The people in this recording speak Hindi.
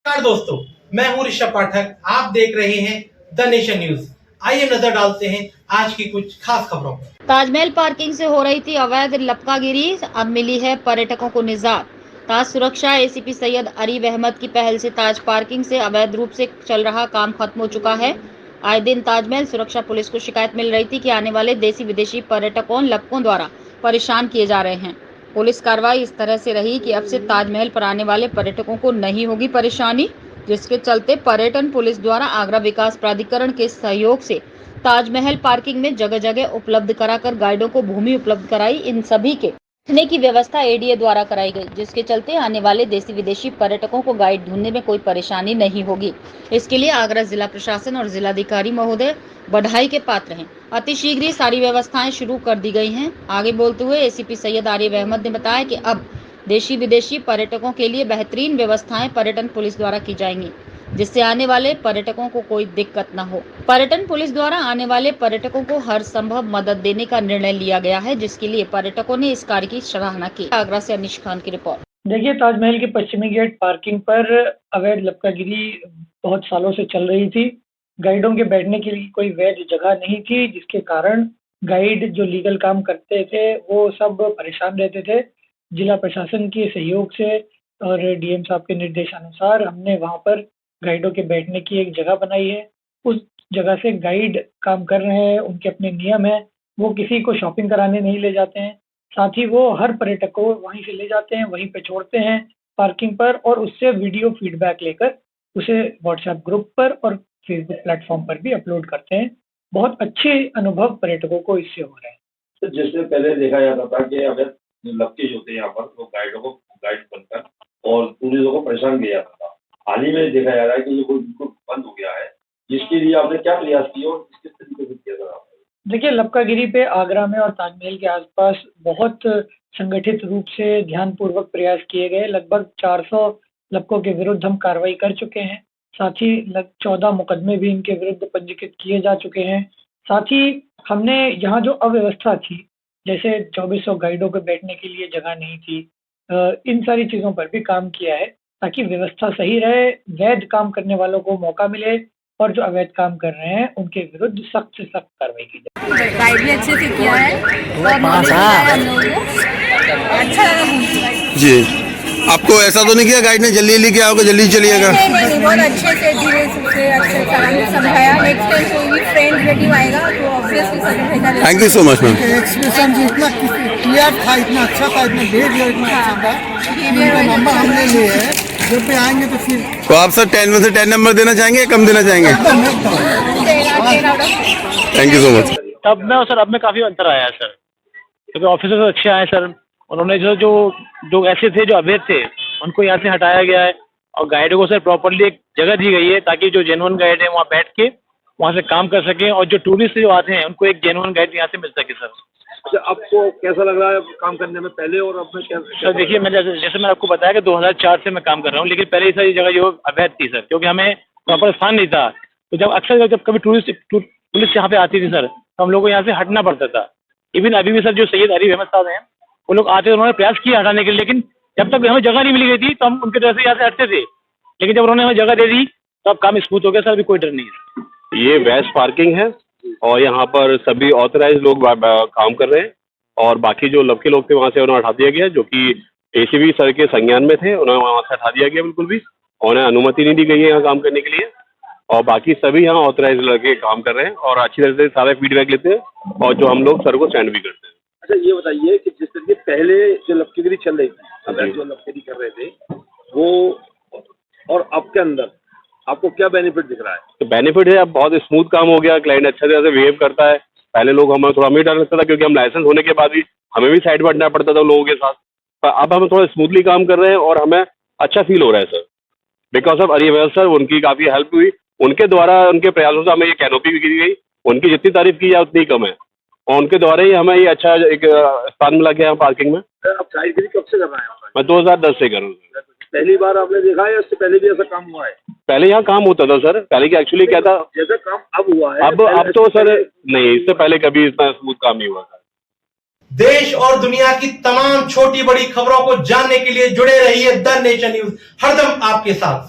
नमस्कार दोस्तों, मैं हूं ऋषभ पाठक। आप देख रहे हैं द नेशन न्यूज। आइए नजर डालते हैं आज की कुछ खास खबरों पर। ताजमहल पार्किंग से हो रही थी अवैध लपकागिरी, अब मिली है पर्यटकों को निजात। ताज सुरक्षा एसीपी सैयद अरीब अहमद की पहल से ताज पार्किंग से अवैध रूप से चल रहा काम खत्म हो चुका है। आए दिन ताजमहल सुरक्षा पुलिस को शिकायत मिल रही थी कि आने वाले देसी विदेशी पर्यटकों लपकों द्वारा परेशान किए जा रहे हैं। पुलिस कार्रवाई इस तरह से रही कि अब से ताजमहल पर आने वाले पर्यटकों को नहीं होगी परेशानी, जिसके चलते पर्यटन पुलिस द्वारा आगरा विकास प्राधिकरण के सहयोग से ताजमहल पार्किंग में जगह जगह उपलब्ध कराकर गाइडों को भूमि उपलब्ध कराई। इन सभी के रहने की व्यवस्था एडीए द्वारा कराई गई, जिसके चलते आने वाले देसी विदेशी पर्यटकों को गाइड ढूंढने में कोई परेशानी नहीं होगी। इसके लिए आगरा जिला प्रशासन और जिलाधिकारी महोदय बधाई के पात्र हैं। अतिशीघ्र ही सारी व्यवस्थाएं शुरू कर दी गई हैं। आगे बोलते हुए एसीपी सैयद आरिफ अहमद ने बताया कि अब देशी विदेशी पर्यटकों के लिए बेहतरीन व्यवस्थाएं पर्यटन पुलिस द्वारा की जाएंगी, जिससे आने वाले पर्यटकों को कोई दिक्कत न हो। पर्यटन पुलिस द्वारा आने वाले पर्यटकों को हर संभव मदद देने का निर्णय लिया गया है, जिसके लिए पर्यटकों ने इस कार्य की सराहना की। आगरा से अनिश खान की रिपोर्ट। देखिए, ताजमहल के पश्चिमी गेट पार्किंग पर अवैध लपकागिरी बहुत सालों से चल रही थी। गाइडों के बैठने के लिए कोई वैध जगह नहीं थी, जिसके कारण गाइड जो लीगल काम करते थे वो सब परेशान रहते थे। जिला प्रशासन के सहयोग से और डीएम साहब के निर्देशानुसार हमने वहाँ पर गाइडों के बैठने की एक जगह बनाई है। उस जगह से गाइड काम कर रहे हैं, उनके अपने नियम हैं। वो किसी को शॉपिंग कराने नहीं ले जाते हैं, साथ ही वो हर पर्यटक को वहीं से ले जाते हैं, वहीं पे छोड़ते हैं पार्किंग पर, और उससे वीडियो फीडबैक लेकर उसे व्हाट्सएप ग्रुप पर और फेसबुक प्लेटफॉर्म पर भी अपलोड करते हैं। बहुत अच्छे अनुभव पर्यटकों को इससे हो रहे हैं। तो जिससे पहले देखा जाता था कि अगर लपके होते हैं यहाँ पर तो गाइडों को गाइड बनकर और टूरिस्टों को परेशान किया जाता था। हाल ही में देखा जा रहा है कि ये बिल्कुल बंद हो गया है, जिसके लिए आपने क्या प्रयास किए और किस तरीके से किया था? देखिए, लपकागिरी पे आगरा में और ताजमहल के आसपास बहुत संगठित रूप से ध्यानपूर्वक प्रयास किए गए। लगभग 400 लपकों के विरुद्ध हम कार्रवाई कर चुके हैं। साथ ही 14 मुकदमे भी इनके विरुद्ध पंजीकृत किए जा चुके हैं। साथ ही हमने यहाँ जो अव्यवस्था थी, जैसे 2400 गाइडों के बैठने के लिए जगह नहीं थी, इन सारी चीज़ों पर भी काम किया है ताकि व्यवस्था सही रहे, वैध काम करने वालों को मौका मिले और जो अवैध काम कर रहे हैं उनके विरुद्ध सख्त से सख्त कार्रवाई की जाए। गाइड भी अच्छे से किया है और नॉलेज दिया है हम लोगों को। अच्छा लगा जी। आपको ऐसा तो नहीं किया गाइड ने जल्दी लेके आओगे जल्दी चलिएगा? नहीं, बहुत अच्छे से धीरे से अच्छे से समझाया। नेक्स्ट टाइम कोई भी फ्रेंड रिलेटिव आएगा तो ऑब्वियसली समझाएगा। Thank you so much ma'am. Expression जी इतना क्लियर था, इतना अच्छा था, इतना बिहेवियर इतना अच्छा था। इनका नंबर हमने लिए है, जब भी आएंगे तो फिर। तो आप सर 10 में से 10 नंबर देना चाहेंगे या कम देना चाहेंगे? Thank you so much. तब में और सर अब में काफ़ी अंतर आया है सर, क्योंकि ऑफिसर्स अच्छे आए सर। उन्होंने जो ऐसे थे जो अवैध थे उनको यहाँ से हटाया गया है और गाइडों को सर प्रॉपर्ली एक जगह दी गई है ताकि जो जेन्युइन गाइड है वहाँ बैठ के वहाँ से काम कर सकें और जो टूरिस्ट जो आते हैं उनको एक जेन्युइन गाइड यहाँ से मिल सके सर। अच्छा, आपको कैसा लग रहा है काम करने में पहले और अब में क्या? सर देखिए, जैसे मैंने आपको बताया कि 2004 से मैं काम कर रहा हूँ, लेकिन पहले ये जगह जो अवैध थी सर, क्योंकि हमें प्रॉपर स्थान नहीं था। तो जब कभी पुलिस यहाँ पे आती थी सर तो हम लोग को यहाँ से हटना पड़ता था। इवन अभी भी सर जो सैयद अरीब अहमद साहब हैं वो लोग आते थे, उन्होंने प्रयास किया हटाने के लिए, लेकिन जब तक हमें जगह नहीं मिली गई थी तो हम उनके तरह से यहाँ से हटते थे। लेकिन जब उन्होंने हमें जगह दे दी तो अब काम स्मूथ हो गया सर, अभी कोई डर नहीं है। ये वेस्ट पार्किंग है और यहाँ पर सभी ऑथराइज लोग काम कर रहे हैं और बाकी जो लपके लोग थे वहाँ से उन्हें हटा दिया गया, जो कि एसीबी सर के संज्ञान में थे, उन्हें वहाँ से हटा दिया गया बिल्कुल भी। उन्हें अनुमति नहीं दी गई है यहाँ काम करने के लिए और बाकी सभी यहाँ ऑथराइज लड़के काम कर रहे हैं और अच्छी तरह से सारे फीडबैक लेते हैं और जो हम लोग सर को सेंड भी करते हैं। अच्छा, ये बताइए कि जिस तरीके पहले जो लपकेगिरी चल रही थी, अगर जो लपकेगिरी कर रहे थे वो और अब के अंदर आपको क्या बेनिफिट दिख रहा है? तो बेनिफिट है, अब बहुत स्मूथ काम हो गया, क्लाइंट अच्छा तरह से बिहेव करता है। पहले लोग हमें थोड़ा डर लगता था क्योंकि हम लाइसेंस होने के बाद भी हमें भी साइड पर हटना पड़ता था लोगों के साथ, पर अब हम थोड़ा स्मूथली काम कर रहे हैं और हमें अच्छा फील हो रहा है sir. Because of Areeb sir, उनकी काफ़ी हेल्प हुई, उनके द्वारा उनके प्रयासों से हमें ये कैनोपी भी की गई। उनकी जितनी तारीफ की जाए उतनी कम है और उनके द्वारा ही हमें ये अच्छा एक स्थान मिला गया पार्किंग में। अब गाइडगिरी कब से कर रहे हैं? मैं 2010 से कर रहा हूँ। पहली बार आपने देखा है या इससे पहले भी ऐसा काम हुआ है? पहले यहाँ काम होता था सर, पहले की एक्चुअली क्या था, जैसा काम अब हुआ है अब तो सर नहीं, इससे पहले कभी इतना स्मूथ काम नहीं हुआ था। देश और दुनिया की तमाम छोटी बड़ी खबरों को जानने के लिए जुड़े रहिए द नेशन न्यूज, हरदम आपके साथ।